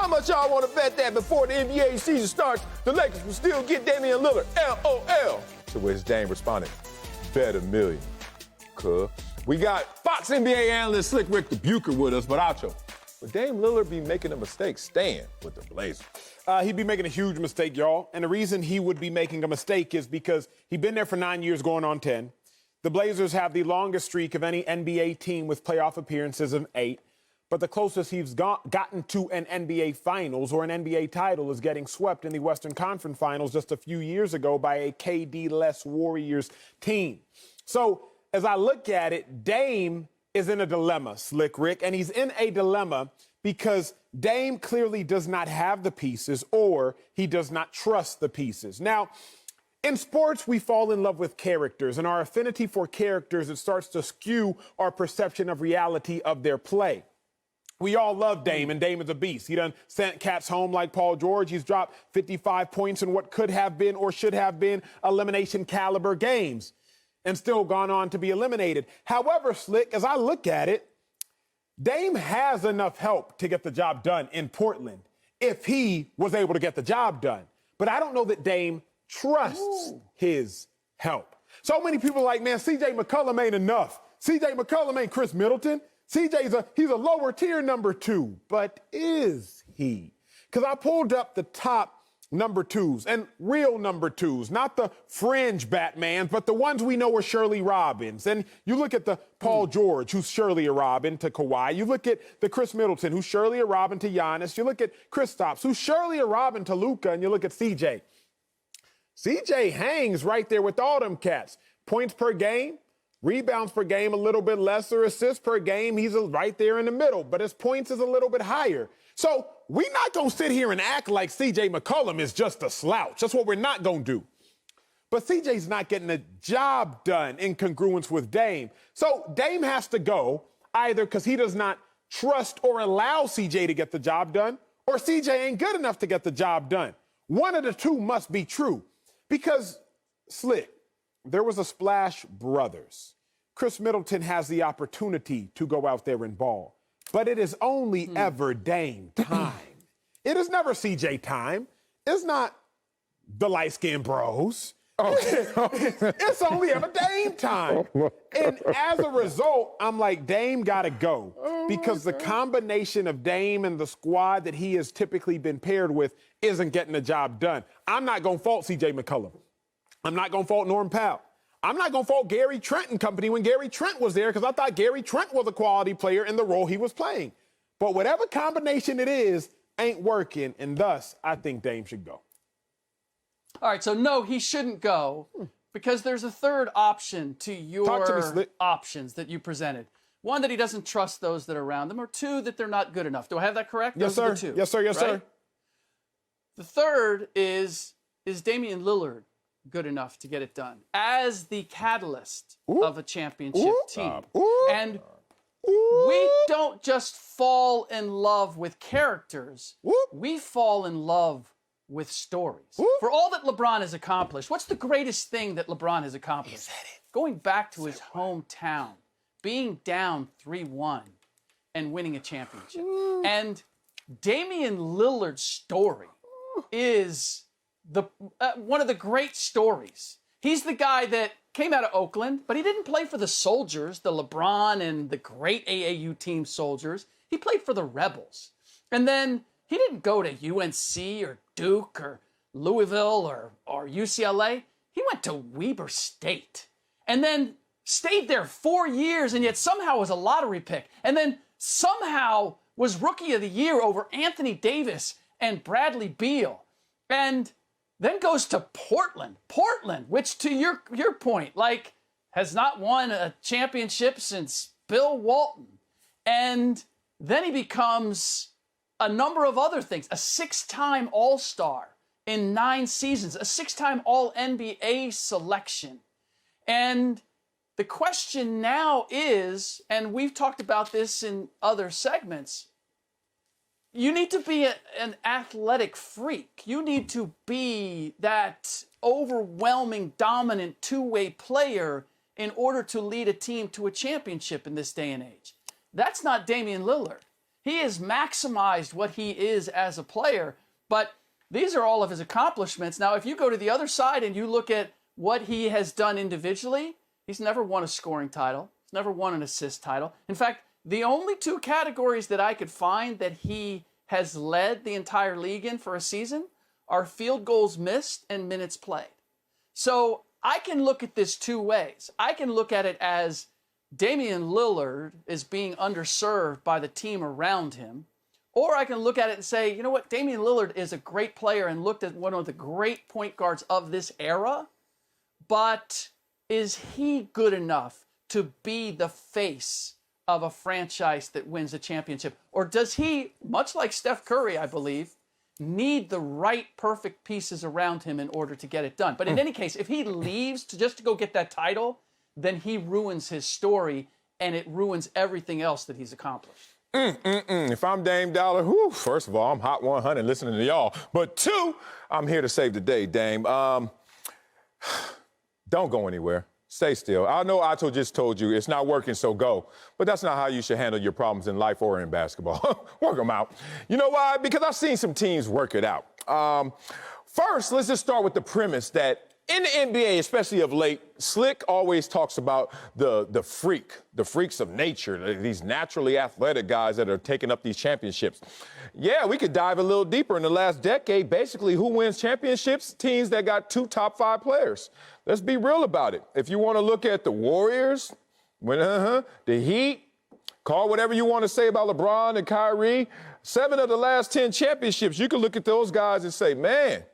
How much y'all want to bet that before the NBA season starts, the Lakers will still get Damian Lillard? LOL. To which Dame responded, bet $1 million. Cuz. We got Fox NBA analyst Slick Ric Bucher with us, but Acho, would Dame Lillard be making a mistake staying with the Blazers? He'd be making a huge mistake, y'all. And the reason he would be making a mistake is because he's been there for 9 years, going on 10. The Blazers have the longest streak of any NBA team with playoff appearances of 8. But the closest he's gotten to an NBA Finals or an NBA title is getting swept in the Western Conference Finals just a few years ago by a KD-less Warriors team. So as I look at it, Dame is in a dilemma, Slick Rick, and he's in a dilemma because Dame clearly does not have the pieces or he does not trust the pieces. Now, in sports, we fall in love with characters, and our affinity for characters, it starts to skew our perception of reality of their play. We all love Dame, and Dame is a beast. He done sent cats home like Paul George. He's dropped 55 points in what could have been or should have been elimination caliber games and still gone on to be eliminated. However, Slick, as I look at it, Dame has enough help to get the job done in Portland if he was able to get the job done. But I don't know that Dame trusts his help. So many people are like, man, C.J. McCollum ain't enough. C.J. McCollum ain't Chris Middleton. He's a lower tier number 2, but is he? Because I pulled up the top number 2s and real number 2s, not the fringe Batmans, but the ones we know are Shirley Robbins. And you look at the Paul George, who's Shirley Robin to Kawhi. You look at the Chris Middleton, who's Shirley Robin to Giannis. You look at Kristaps, who's Shirley Robin to Luka, and you look at CJ. CJ hangs right there with all them cats. Points per game. Rebounds per game a little bit lesser, assists per game, he's right there in the middle, but his points is a little bit higher. So we're not going to sit here and act like C.J. McCollum is just a slouch. That's what we're not going to do. But C.J.'s not getting the job done in congruence with Dame. So Dame has to go either because he does not trust or allow C.J. to get the job done, or C.J. ain't good enough to get the job done. One of the two must be true because, Slick, there was a Splash Brothers. Chris Middleton has the opportunity to go out there and ball, but it is only ever Dame time. It is never CJ time. It's not the light-skinned bros. Okay. It's only ever Dame time. And as a result, I'm like, Dame got to go because the combination of Dame and the squad that he has typically been paired with isn't getting the job done. I'm not going to fault C.J. McCollum. I'm not going to fault Norm Powell. I'm not going to fault Gary Trent and company when Gary Trent was there because I thought Gary Trent was a quality player in the role he was playing. But whatever combination it is ain't working, and thus I think Dame should go. All right, so no, he shouldn't go because there's a third option to your options that you presented. One, that he doesn't trust those that are around him, or two, that they're not good enough. Do I have that correct? Yes, sir. Yes, sir. Yes, sir. The third is Damian Lillard good enough to get it done as the catalyst of a championship team? And we don't just fall in love with characters. We fall in love with stories. For all that LeBron has accomplished, what's the greatest thing that LeBron has accomplished? Going back to his hometown, being down 3-1 and winning a championship. And Damian Lillard's story is one of the great stories. He's the guy that came out of Oakland, but he didn't play for the Soldiers, the LeBron and the great AAU team Soldiers. He played for the Rebels. And then he didn't go to UNC or Duke or Louisville or UCLA. He went to Weber State and then stayed there 4 years and yet somehow was a lottery pick. And then somehow was Rookie of the Year over Anthony Davis and Bradley Beal. And then goes to Portland, which to your point, like, has not won a championship since Bill Walton. And then he becomes a number of other things, a 6-time All-Star in 9 seasons, a 6-time All-NBA selection. And the question now is, and we've talked about this in other segments, you need to be an athletic freak. You need to be that overwhelming, dominant two-way player in order to lead a team to a championship in this day and age. That's not Damian Lillard. He has maximized what he is as a player. But these are all of his accomplishments. Now, if you go to the other side and you look at what he has done individually, he's never won a scoring title. He's never won an assist title. In fact, the only two categories that I could find that he has led the entire league in for a season are field goals missed and minutes played. So I can look at this two ways. I can look at it as Damian Lillard is being underserved by the team around him. Or I can look at it and say, you know what, Damian Lillard is a great player and looked at one of the great point guards of this era, but is he good enough to be the face of a franchise that wins a championship? Or does he, much like Steph Curry, I believe, need the right perfect pieces around him in order to get it done? But in any case, if he leaves just to go get that title, then he ruins his story and it ruins everything else that he's accomplished. If I'm Dame Dollar, whew, first of all, I'm Hot 100 listening to y'all. But two, I'm here to save the day, Dame. Don't go anywhere. Stay still. I know Acho just told you it's not working, so go. But that's not how you should handle your problems in life or in basketball. Work them out. You know why? Because I've seen some teams work it out. First, let's just start with the premise that in the NBA, especially of late, Slick always talks about the freaks of nature, these naturally athletic guys that are taking up these championships. Yeah, we could dive a little deeper. In the last decade, basically, who wins championships? Teams that got 2 top 5 players. Let's be real about it. If you want to look at the Warriors, the Heat, call whatever you want to say about LeBron and Kyrie, 7 of the last 10 championships, you can look at those guys and say, man,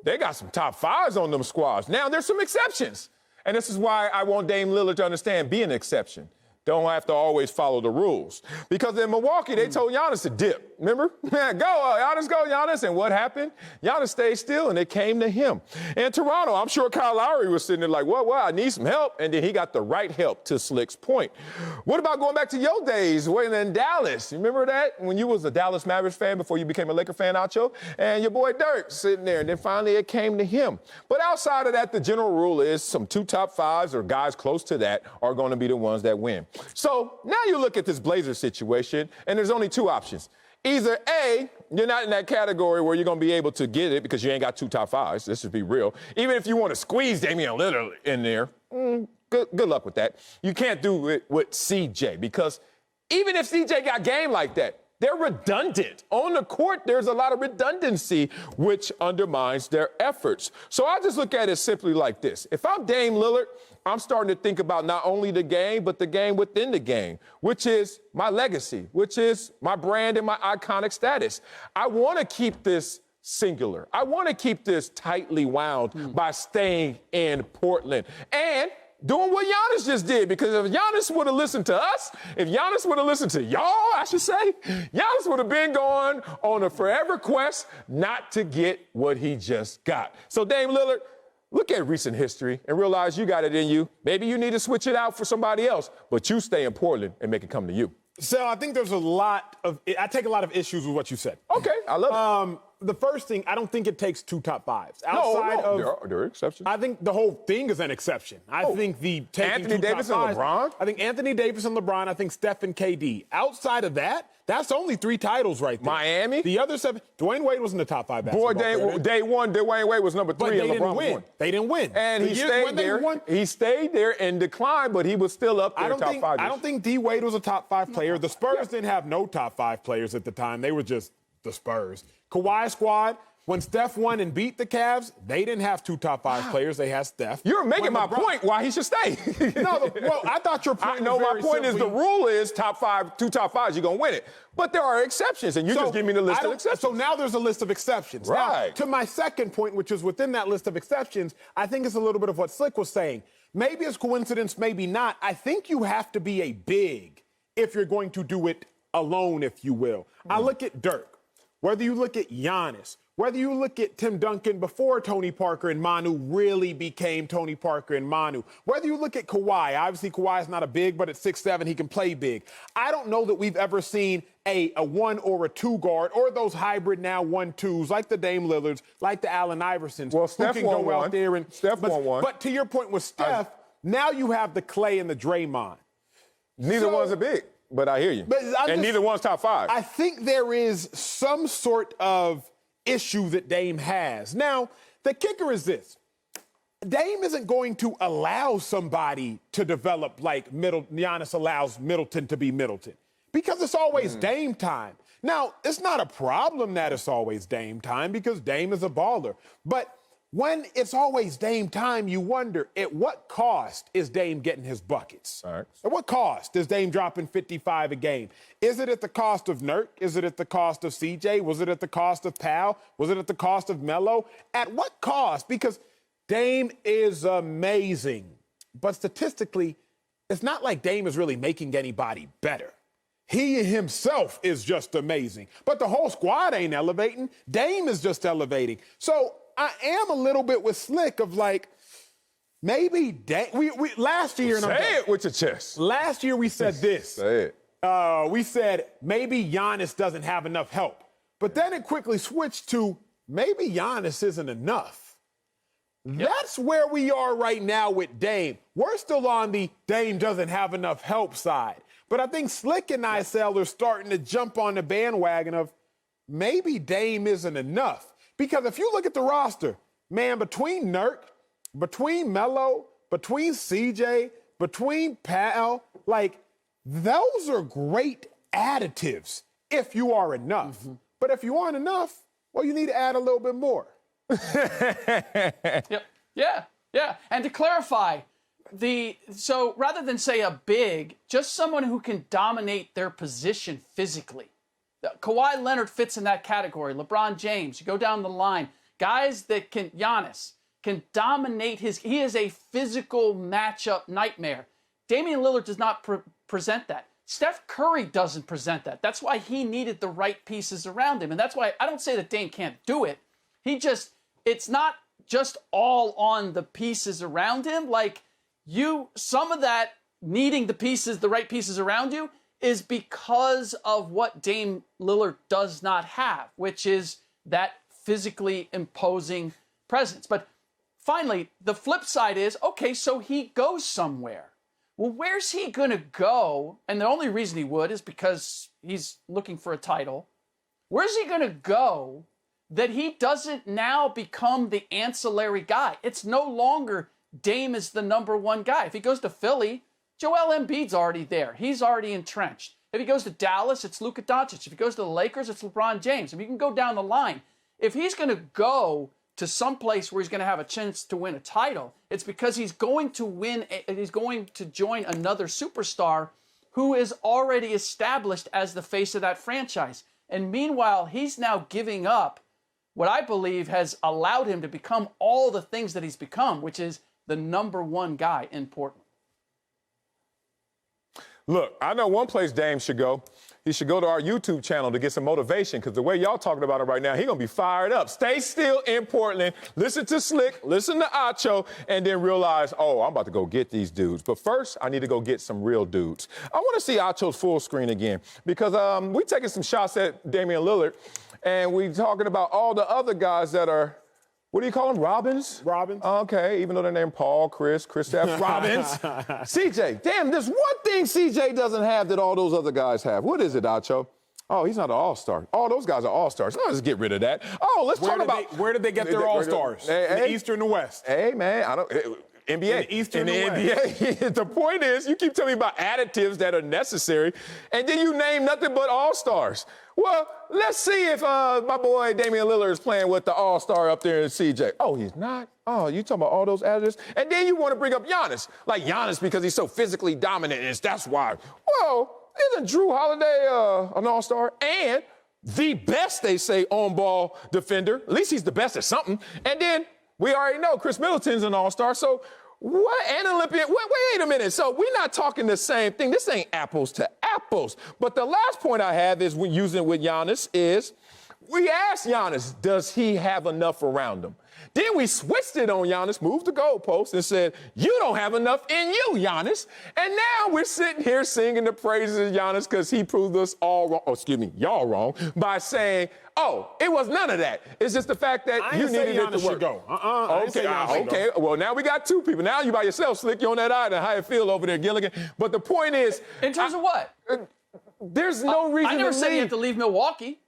they got some top 5s on them squads. Now, there's some exceptions. And this is why I want Dame Lillard to understand, be an exception. Don't have to always follow the rules. Because in Milwaukee, they told Giannis to dip. Remember? Go, Giannis, go, Giannis. And what happened? Giannis stayed still, and it came to him. In Toronto, I'm sure Kyle Lowry was sitting there like, well, I need some help. And then he got the right help, to Slick's point. What about going back to your days when in Dallas? You remember that? When you was a Dallas Mavericks fan before you became a Laker fan, Acho? And your boy Dirk sitting there. And then finally it came to him. But outside of that, the general rule is some 2 top 5s or guys close to that are going to be the ones that win. So now you look at this Blazers situation, and there's only 2 options. Either A, you're not in that category where you're going to be able to get it because you ain't got 2 top 5s. Let's just be real. Even if you want to squeeze Damian Lillard in there, good luck with that. You can't do it with CJ because even if CJ got game like that, they're redundant. On the court, there's a lot of redundancy, which undermines their efforts. So I just look at it simply like this. If I'm Dame Lillard, I'm starting to think about not only the game, but the game within the game, which is my legacy, which is my brand and my iconic status. I want to keep this singular. I want to keep this tightly wound by staying in Portland and doing what Giannis just did, because if Giannis would have listened to us, if Giannis would have listened to y'all, I should say, Giannis would have been going on a forever quest not to get what he just got. So Dame Lillard, look at recent history and realize you got it in you. Maybe you need to switch it out for somebody else, but you stay in Portland and make it come to you. So I think there's I take a lot of issues with what you said. Okay, I love it. The first thing, I don't think it takes 2 top 5s. Outside of there are exceptions. I think the whole thing is an exception. I think the taking Anthony 2 Davis top and 5s, LeBron? I think Anthony Davis and LeBron. I think Steph and KD. Outside of that, that's only 3 titles right there. Miami? The other 7. Dwayne Wade was in the top 5 Boy, basketball player. day one, Dwayne Wade was number 3 But and they LeBron didn't was win. 1. They didn't win. And he stayed there. He stayed there and declined, but he was still up there top 5. I don't think D. Wade was a top 5 player. The Spurs didn't have no top 5 players at the time. They were just the Spurs. Kawhi squad, when Steph won and beat the Cavs, they didn't have 2 top 5 players. They had Steph. You're making my point why he should stay. Well, I thought your point was my point is the rule is top 5, 2 top 5s, you're going to win it. But there are exceptions, and you just give me the list of exceptions. So now there's a list of exceptions. Right. Now, to my second point, which is within that list of exceptions, I think it's a little bit of what Slick was saying. Maybe it's coincidence, maybe not. I think you have to be a big if you're going to do it alone, if you will. I look at Dirk. Whether you look at Giannis, whether you look at Tim Duncan before Tony Parker and Manu really became Tony Parker and Manu, whether you look at Kawhi, obviously Kawhi is not a big, but at 6'7", he can play big. I don't know that we've ever seen a 1 or a 2 guard or those hybrid now 1-2s like the Dame Lillards, like the Allen Iversons. Well, Steph who can go out there and Steph won one. But to your point with Steph, now you have the Clay and the Draymond. Neither one's a big. but I hear you. And neither one's top 5. I think there is some sort of issue that Dame has. Now, the kicker is this. Dame isn't going to allow somebody to develop like Giannis allows Middleton to be Middleton because it's always Dame time. Now, it's not a problem that it's always Dame time because Dame is a baller. But when it's always Dame time, you wonder, at what cost is Dame getting his buckets? All right. At what cost is Dame dropping 55 a game? Is it at the cost of Nurk? Is it at the cost of CJ? Was it at the cost of Powell? Was it at the cost of Melo? At what cost? Because Dame is amazing. But statistically, it's not like Dame is really making anybody better. He himself is just amazing. But the whole squad ain't elevating. Dame is just elevating. So I am a little bit with Slick of like, maybe Dame. We last year. Say it with your chest. Last year we said this. Say it. We said maybe Giannis doesn't have enough help. But then it quickly switched to maybe Giannis isn't enough. That's where we are right now with Dame. We're still on the Dame doesn't have enough help side. But I think Slick and ISL are starting to jump on the bandwagon of maybe Dame isn't enough. Because if you look at the roster, man, between Nurk, between Melo, between CJ, between Powell, like, those are great additives if you are enough. But if you aren't enough, well, you need to add a little bit more. Yep. Yeah. And to clarify, so rather than say a big, just someone who can dominate their position physically. Kawhi Leonard fits in that category. LeBron James, you go down the line. Guys that Giannis can dominate he is a physical matchup nightmare. Damian Lillard does not present that. Steph Curry doesn't present that. That's why he needed the right pieces around him. And that's why I don't say that Dame can't do it. It's not just all on the pieces around him. Like some of that needing the right pieces around you is because of what Dame Lillard does not have, which is that physically imposing presence. But finally, the flip side is, okay, so he goes somewhere. Well, where's he going to go? And the only reason he would is because he's looking for a title. Where's he going to go that he doesn't now become the ancillary guy? It's no longer Dame is the number one guy. If he goes to Philly, Joel Embiid's already there. He's already entrenched. If he goes to Dallas, it's Luka Doncic. If he goes to the Lakers, it's LeBron James. If you can go down the line, if he's going to go to some place where he's going to have a chance to win a title, it's because he's going to join another superstar who is already established as the face of that franchise. And meanwhile, he's now giving up what I believe has allowed him to become all the things that he's become, which is the number one guy in Portland. Look, I know one place Dame should go. He should go to our YouTube channel to get some motivation, because the way y'all talking about it right now, he's going to be fired up. Stay still in Portland, listen to Slick, listen to Acho, and then realize, oh, I'm about to go get these dudes. But first, I need to go get some real dudes. I want to see Acho's full screen again, because we taking some shots at Damian Lillard, and we talking about all the other guys that are, what do you call them, Robins? Robins. Okay, even though they're named Paul, Chris F. Robins. CJ, damn, there's one thing CJ doesn't have that all those other guys have. What is it, Acho? Oh, he's not an all-star. All those guys are all-stars. Let's get rid of that. Oh, let's talk about... Where did they get their all-stars? In the East or in the West? Hey, man, I don't... NBA. In the East or in the NBA. The point is, you keep telling me about additives that are necessary, and then you name nothing but all-stars. Well, let's see if my boy Damian Lillard is playing with the all-star up there in CJ. Oh, he's not? Oh, you talking about all those additives? And then you want to bring up Giannis. Like Giannis because he's so physically dominant, and that's why. Well, isn't Drew Holiday an all-star? And the best, they say, on-ball defender. At least he's the best at something. And then we already know Chris Middleton's an all-star. So what? An Olympian? Wait a minute. So we're not talking the same thing. This ain't apples to apples. But the last point I have is when using it with Giannis is we asked Giannis, does he have enough around him? Then we switched it on Giannis, moved the goalpost, and said, you don't have enough in you, Giannis. And now we're sitting here singing the praises of Giannis because he proved us all wrong, y'all wrong, by saying, oh, it was none of that. It's just the fact that you needed it to work. Go. Okay. Well, now we got two people. Now you by yourself, Slick. You on that island. How you feel over there, Gilligan? But the point is... In terms of what? There's no reason I never to said he leave. had to leave Milwaukee.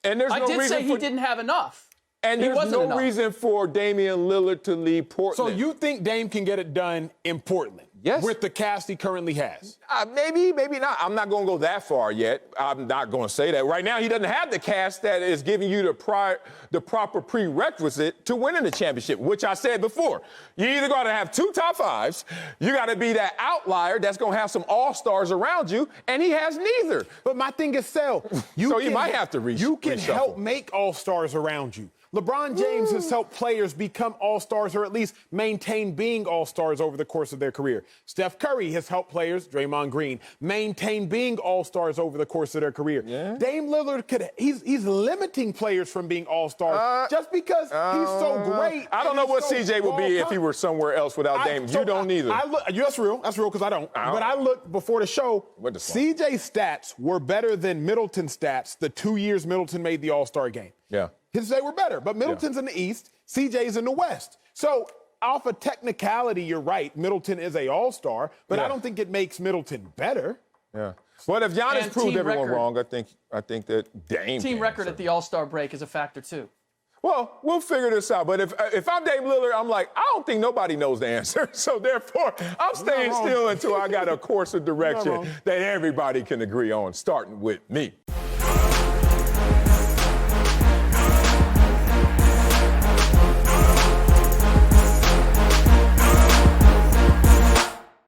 And there's I no did reason say he didn't have enough. And He there's wasn't no enough. reason for Damian Lillard to leave So Portland. you think Dame can get it done in Portland? Yes. With the cast he currently has? Maybe, maybe not. I'm not going to go that far yet. I'm not going to say that. Right now, he doesn't have the cast that is giving you the proper prerequisite to winning the championship, which I said before. You either got to have 2 top 5s, you got to be that outlier that's going to have some all-stars around you, and he has neither. But my thing is, Sel, you might have to You can reshuffle. help make all-stars around you. LeBron James has helped players become all-stars or at least maintain being all-stars over the course of their career. Steph Curry has helped players, Draymond Green, maintain being all-stars over the course of their career. Yeah. Dame Lillard, he's limiting players from being all-stars just because he's so great. I don't know what CJ would be if he were. were somewhere else without Dame. You don't either. That's real because I don't. But I looked before the show. CJ's stats were better than Middleton's stats the 2 years Middleton made the All-Star game. Yeah. They were better, but Middleton's in the East, CJ's in the West. So off of technicality, you're right. Middleton is a all-star, but I don't think it makes Middleton better. Yeah. Well, if Giannis And proved team everyone record. wrong, I think that Dame Team can, record so. at the All-Star break is a factor, too. Well, we'll figure this out. But if I'm Dame Lillard, I'm like, I don't think nobody knows the answer. So therefore, I'm staying still until I got a course of direction that everybody can agree on, starting with me.